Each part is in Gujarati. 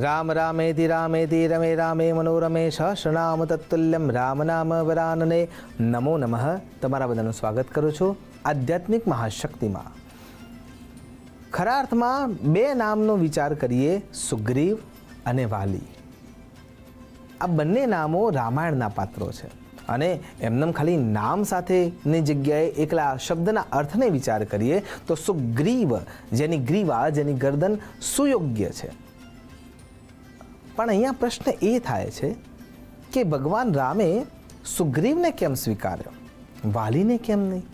રામ રામેતિ રામેતિ રમે રામે મનોરમે સહસ્રનામ તત્તુલ્યમ રામ નામ વરાનને નમો નમઃ. તમારા બધાનું સ્વાગત કરું છું આધ્યાત્મિક મહાશક્તિમાં. ખરા અર્થમાં બે નામનો વિચાર કરીએ, સુગ્રીવ અને વાલી. આ બંને નામો રામાયણના પાત્રો છે અને એમનેમ ખાલી નામ સાથેની જગ્યાએ એકલા શબ્દના અર્થને વિચાર કરીએ તો સુગ્રીવ, જેની ગ્રીવા, જેની ગરદન સુયોગ્ય છે. પણ અહીંયા પ્રશ્ન એ થાય છે કે ભગવાન રામે સુગ્રીવને કેમ સ્વીકાર્યો, વાલીને કેમ નહીં?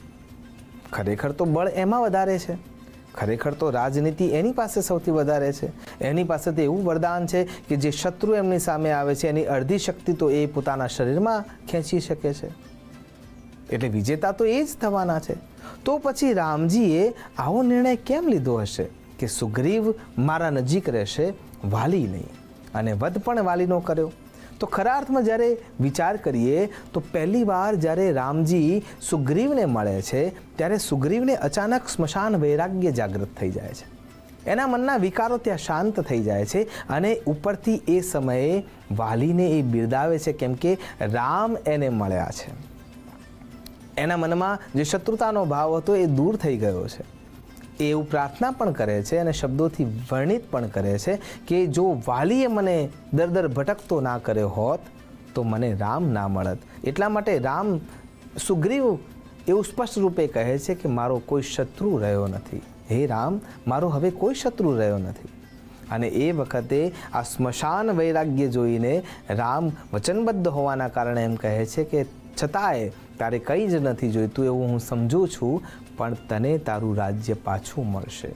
ખરેખર તો બળ એમાં વધારે છે, ખરેખર તો રાજનીતિ એની પાસે સૌથી વધારે છે. એની પાસે તો એવું વરદાન છે કે જે શત્રુ એમની સામે આવે છે એની અડધી શક્તિ તો એ પોતાના શરીરમાં ખેંચી શકે છે. એટલે વિજેતા તો એ જ થવાના છે. તો પછી રામજીએ આવો નિર્ણય કેમ લીધો હશે કે સુગ્રીવ મારા નજીક રહેશે, વાલી નહીં? અને વધ પણ વાલીનો કર્યો. તો ખરા અર્થમાં જ્યારે વિચાર કરીએ તો પહેલી વાર જ્યારે રામજી સુગ્રીવને મળે છે ત્યારે સુગ્રીવને અચાનક સ્મશાન વૈરાગ્ય જાગૃત થઈ જાય છે. એના મનના વિકારો ત્યાં શાંત થઈ જાય છે અને ઉપરથી એ સમયે વાલીને એ બિરદાવે છે કેમ કે રામ એને મળ્યા છે. એના મનમાં જે શત્રુતાનો ભાવ હતો એ દૂર થઈ ગયો છે. એવું પ્રાર્થના પણ કરે છે અને શબ્દોથી વર્ણિત પણ કરે છે કે જો વાલીએ મને દર દર ભટકતો ના કર્યો હોત તો મને રામ ના મળત. એટલા માટે રામ સુગ્રીવ એવું સ્પષ્ટ રૂપે કહે છે કે મારો કોઈ શત્રુ રહ્યો નથી. હે રામ, મારો હવે કોઈ શત્રુ રહ્યો નથી. અને એ વખતે આ સ્મશાન વૈરાગ્ય જોઈને રામ વચનબદ્ધ હોવાના કારણે એમ કહે છે કે છતાંય તારે કંઈ જ નથી જોઈતું એવું હું સમજું છું, પણ તને તારું રાજ્ય પાછું મળશે.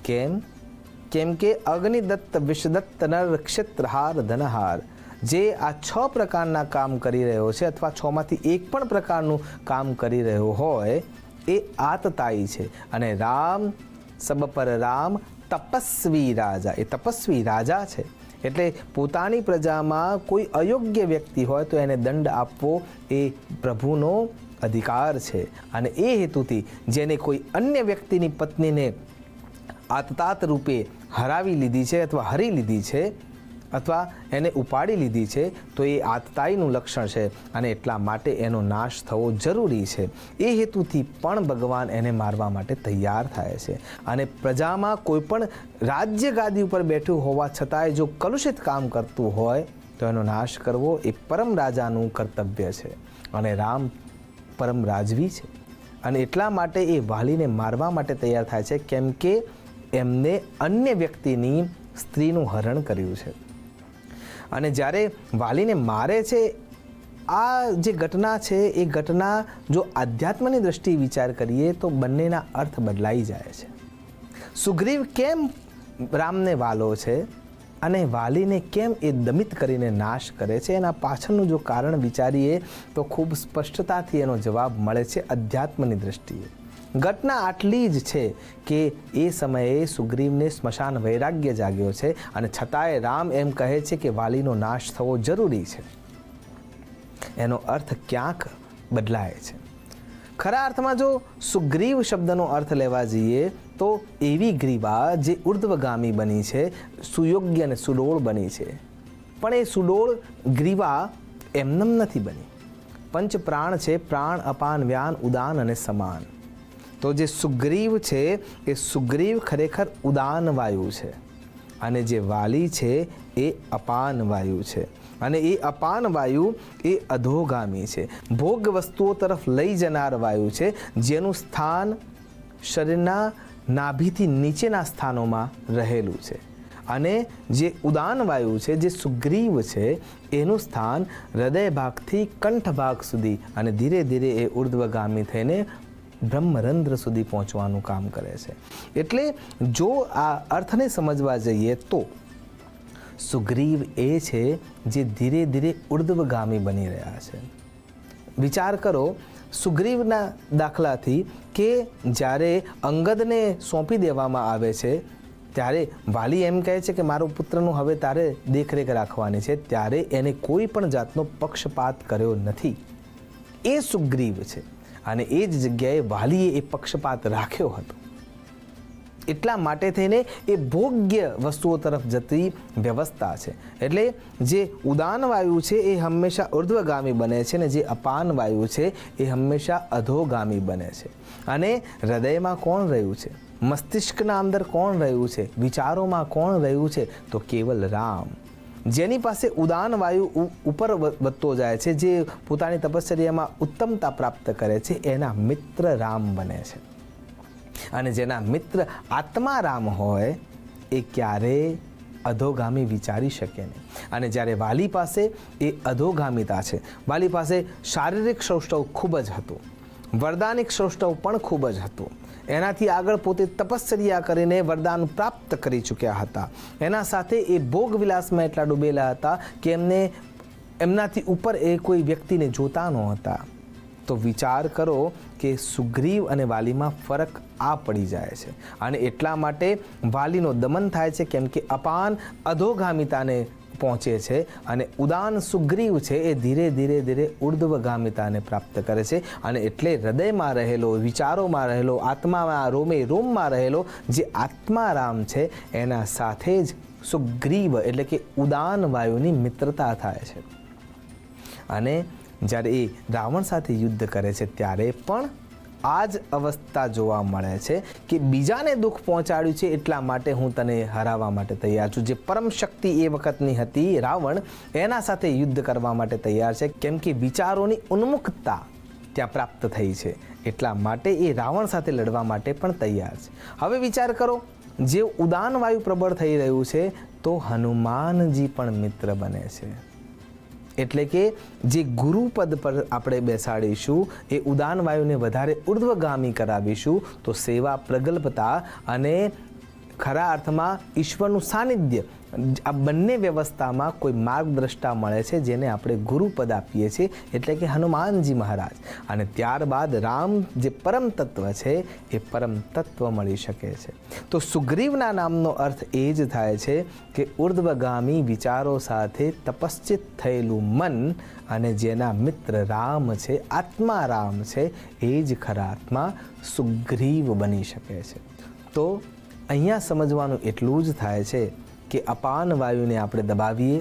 કેમ? કેમ કે અગ્નિદત્ત, વિષદત્ત, નર, ક્ષેત્રહાર, ધનહાર જે આ 6 પ્રકારના કામ કરી રહ્યો છે અથવા 6માંથી એક પણ પ્રકારનું કામ કરી રહ્યો હોય એ આતતાયી છે. અને રામ સબ પર રામ તપસ્વી રાજા, એ તપસ્વી રાજા છે. એટલે પોતાની પ્રજામાં કોઈ અયોગ્ય વ્યક્તિ હોય તો એને દંડ આપવો એ પ્રભુનો અધિકાર છે. અને એ હેતુથી જેને કોઈ અન્ય વ્યક્તિની પત્નીને આતતાત રૂપે હરાવી લીધી છે અથવા હરી લીધી છે અથવા એને ઉપાડી લીધી છે તો એ આતતાઈનું લક્ષણ છે અને એટલા માટે એનો નાશ થવો જરૂરી છે. એ હેતુથી પણ ભગવાન એને મારવા માટે તૈયાર થાય છે. અને પ્રજામાં કોઈ પણ રાજ્ય ગાદી ઉપર બેઠું હોવા છતાંય જો કલુષિત કામ કરતું હોય તો એનો નાશ કરવો એ પરમ રાજાનું કર્તવ્ય છે. અને રામ પરમ રાજવી છે અને એટલા માટે એ વાલીને મારવા માટે તૈયાર થાય છે કેમ કે એમને અન્ય વ્યક્તિની સ્ત્રીનું હરણ કર્યું છે. અને જ્યારે વાલીને મારે છે, આ જે ઘટના છે એ ઘટના જો આધ્યાત્મની દ્રષ્ટિએ વિચાર કરીએ તો બંનેના અર્થ બદલાઈ જાય છે. સુગ્રીવ કેમ રામને વાલો છે અને વાલીને કેમ એ દમિત કરીને નાશ કરે છે, એના પાછળનું જો કારણ વિચારીએ તો ખૂબ સ્પષ્ટતાથી એનો જવાબ મળે છે અધ્યાત્મની દ્રષ્ટિએ. ઘટના આટલી જ છે કે એ સમયે સુગ્રીવને સ્મશાન વૈરાગ્ય જાગ્યો છે અને છતાંય રામ એમ કહે છે કે વાલીનો નાશ થવો જરૂરી છે. એનો અર્થ ક્યાંક બદલાય છે. ખરા અર્થમાં જો સુગ્રીવ શબ્દનો અર્થ લેવા જઈએ તો એવી ગ્રીવા જે ઉર્ધ્વગામી બની છે, સુયોગ્ય અને સુડોળ બની છે. પણ એ સુડોળ ગ્રીવા એમનેમ નથી બની. પંચ પ્રાણ છે, પ્રાણ, અપાન, વ્યાન, ઉદાન અને સમાન. તો જે સુગ્રીવ છે એ સુગ્રીવ ખરેખર ઉદાન વાયુ છે અને જે વાલી છે એ અપાન વાયુ છે. અને એ અપાન વાયુ એ અધોગામી છે, ભોગ વસ્તુઓ તરફ લઈ જનાર વાયુ છે જેનું સ્થાન શરીરના નાભીથી નીચેના સ્થાનોમાં રહેલું છે. અને જે ઉદાન વાયુ છે, જે સુગ્રીવ છે, એનું સ્થાન હૃદય ભાગથી કંઠ ભાગ સુધી અને ધીરે ધીરે એ ઉર્ધ્વગામી થઈને બ્રહ્મરંધ્ર સુધી પહોંચવાનું કામ કરે છે. એટલે જો આ અર્થને સમજવા જઈએ તો સુગ્રીવ એ છે જે ધીરે ધીરે ઉર્ધ્વગામી બની રહ્યા છે. વિચાર કરો સુગ્રીવના દાખલાથી કે જ્યારે અંગદને સોંપી દેવામાં આવે છે ત્યારે વાલી એમ કહે છે કે મારો પુત્રનું હવે તારે દેખરેખ રાખવાની છે, ત્યારે એને કોઈ પણ જાતનો પક્ષપાત કર્યો નથી. એ સુગ્રીવ છે અને એ જ જગ્યાએ વાલીએ એ પક્ષપાત રાખ્યો હતો. એટલા માટે થઈને એ ભોગ્ય વસ્તુઓ તરફ જતી વ્યવસ્થા છે. એટલે જે ઉદાન વાયુ છે એ હંમેશા ઉર્ધ્વગામી બને છે ને જે અપાન વાયુ છે એ હંમેશા અધોગામી બને છે. અને હૃદયમાં કોણ રહ્યું છે, મસ્તિષ્કના અંદર કોણ રહ્યું છે, વિચારોમાં કોણ રહ્યું છે? તો કેવલ રામ. જેની પાસે ઉદાન વાયુ ઉપર વધતો જાય છે, જે પોતાની તપશ્ચર્યામાં ઉત્તમતા પ્રાપ્ત કરે છે, એના મિત્ર રામ બને છે. અને જેના મિત્ર આત્મા રામ હોય એ ક્યારેય અધોગામી વિચારી શકે નહીં. અને જ્યારે વાલી પાસે એ અધોગામિતા છે, વાલી પાસે શારીરિક સૌષ્ઠવ ખૂબ જ હતું, વરદાનિક સૌષ્ઠવ પણ ખૂબ જ હતું. એનાથી આગળ પોતે તપશ્ચર્યા કરીને વરદાન પ્રાપ્ત કરી ચૂક્યા હતા. એના સાથે એ ભોગ વિલાસમાં એટલા ડૂબેલા હતા કે એમનાથી ઉપર એ કોઈ વ્યક્તિને જોતા નહોતા. તો વિચાર કરો કે સુગ્રીવ અને વાલીમાં ફરક આ પડી જાય છે. અને એટલા માટે વાલીનો દમન થાય છે, કેમ કે અપાન અધોગામિતાને પહોંચે છે અને ઉદાન સુગ્રીવ છે એ ધીરે ધીરે ધીરે ઉર્ધ્વગામિતાને પ્રાપ્ત કરે છે. અને એટલે હૃદયમાં રહેલો, વિચારોમાં રહેલો, આત્મામાં રોમે રોમમાં રહેલો જે આત્મારામ છે એના સાથે જ સુગ્રીવ એટલે કે ઉદાન વાયુની મિત્રતા થાય છે. અને જ્યારે એ રાવણ સાથે યુદ્ધ કરે છે ત્યારે પણ આ જ અવસ્થા જોવા મળે છે કે બીજાને દુઃખ પહોંચાડ્યું છે એટલા માટે હું તને હરાવવા માટે તૈયાર છું. જે પરમ શક્તિ એ વખતની હતી રાવણ, એના સાથે યુદ્ધ કરવા માટે તૈયાર છે, કેમ કે વિચારોની ઉન્મુક્તતા ત્યાં પ્રાપ્ત થઈ છે. એટલા માટે એ રાવણ સાથે લડવા માટે પણ તૈયાર છે. હવે વિચાર કરો, જે ઉદાન વાયુ પ્રબળ થઈ રહ્યું છે તો હનુમાનજી પણ મિત્ર બને છે. એટલે કે જે ગુરુપદ પર આપણે બેસાડીશું, એ ઉદાન વાયુને વધારે ઉર્ધ્વગામી કરાવીશું તો સેવા, પ્રગલ્ભતા અને ખરા અર્થમાં ઈશ્વરનું સાનિધ્ય, આ બંને વ્યવસ્થામાં કોઈ માર્ગદ્રષ્ટા મળે છે જેને આપણે ગુરુપદ આપીએ છીએ, એટલે કે હનુમાનજી મહારાજ. અને ત્યારબાદ રામ જે પરમ તત્વ છે એ પરમ તત્વ મળી શકે છે. તો સુગ્રીવના નામનો અર્થ એ જ થાય છે કે ઉર્ધ્વગામી વિચારો સાથે તપશ્ચિત થયેલું મન, અને જેના મિત્ર રામ છે, આત્મા રામ છે, એ જ ખરા અર્થમાં સુગ્રીવ બની શકે છે. તો અહીંયા સમજવાનું એટલું જ થાય છે કે અપાન વાયુને આપણે દબાવીએ,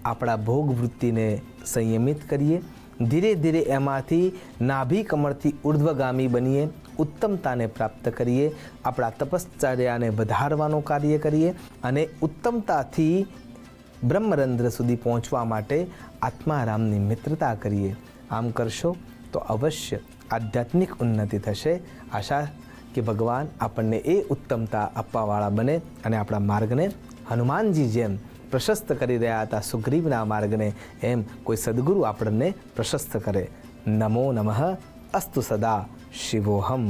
આપણા ભોગ વૃત્તિને સંયમિત કરીએ, ધીરે ધીરે એમાંથી નાભી કમળથી ઉર્ધ્વગામી બનીએ, ઉત્તમતાને પ્રાપ્ત કરીએ, આપણા તપશ્ચર્યાને વધારવાનું કાર્ય કરીએ અને ઉત્તમતાથી બ્રહ્મરંધ્ર સુધી પહોંચવા માટે આત્મારામની મિત્રતા કરીએ. આમ કરશો તો અવશ્ય આધ્યાત્મિક ઉન્નતિ થશે. આશા કે ભગવાન આપણને એ ઉત્તમતા આપવાવાળા બને અને આપણા માર્ગને હનુમાનજી જેમ પ્રશસ્ત કરી રહ્યા હતા સુગ્રીવના માર્ગને, એમ કોઈ સદગુરુ આપણને પ્રશસ્ત કરે. નમો નમઃ. અસ્તુ સદા શિવોહમ.